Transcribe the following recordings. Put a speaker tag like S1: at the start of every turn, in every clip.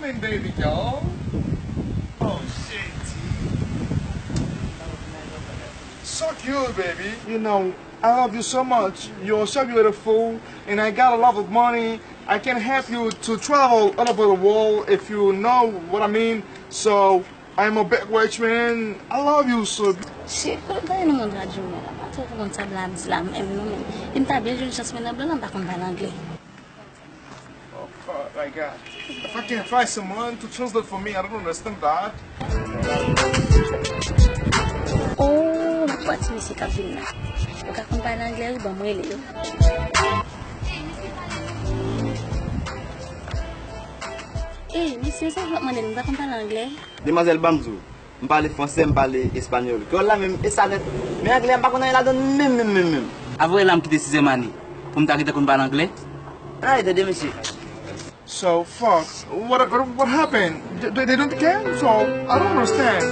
S1: Come in, baby girl. Oh, shit. So cute, baby. You know, I love you so much. You're so beautiful, and I got a lot of money. I can help you to travel all over the world if you know what I mean. So, I'm a big rich man. I love you so.
S2: Shit, kalau dah ni mungkin rajin lah. Macam tu mungkin sablam Islam, emang. Inta biar jadi jasmine ablan tak kon balangle.
S1: Oh, fuck, like that. If I can find someone to translate for me, I don't understand that.
S2: Oh, buat sini si kabin na. Bukan kon balangle, ba mo ile. Eh, monsieur, ça va demander, on va comprendre l'anglais.
S3: Demoiselle Bamzou, je parle français, je parle espagnol. Que là même, et ça, mais anglais, je ne connais pas même.
S4: Avouez l'âme qui décide mani. Pour me t'arrêter qu'on parle anglais.
S3: Ah, il est monsieur.
S1: So, fuck, what happened? They don't care? So, I don't understand.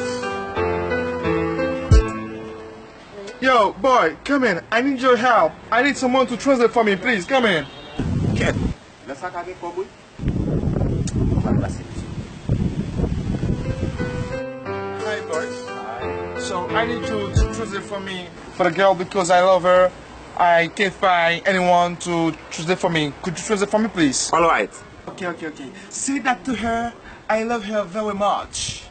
S1: Yo, boy, come in. I need your help. I need someone to translate for me, please. Come in.
S3: Quête. Le sac avec cowboy.
S1: Hi, boy. So, I need you to translate for me for the girl because I love her. I can't find anyone to translate for me. Could you translate for me, please?
S3: All right.
S1: Okay. Say that to her. I love her very much.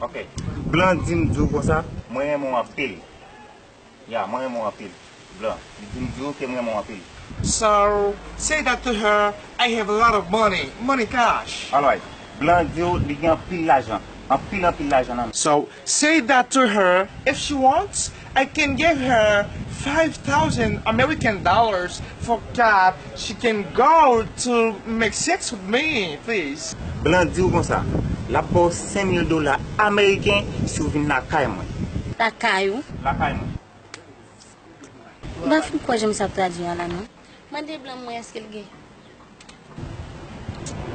S3: Ok. Blanc dit me comme ça, moi mon appel. Yeah, moi mon appel. Blanc, dit me que moi mon appel.
S1: So, say that to her. I have a lot of money. Money cash.
S3: All right. Blanc dit il y a un pile l'argent. Un pile l'argent.
S1: So, say that to her. If she wants, I can give her 5,000 American dollars for that she can go to make sex with me, please.
S3: Blanc dit comme ça. La pose $5,000 américains si vous venez la caille moi.
S2: La caillou.
S3: La caille moi.
S2: Bah, pourquoi je me suis traduit là, non? Mandez blanc, moi, est-ce qu'elle gagne?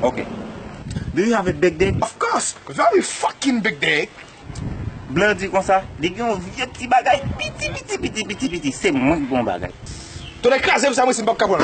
S3: Okay. Do you have a big dick?
S1: Of course, very fucking big dick.
S3: Blanc dit comme ça, des gars ont vieux petit bagay, petit, c'est moi qui bon bagay.
S1: Tu l'as écrasé, vous savez, c'est pas capable.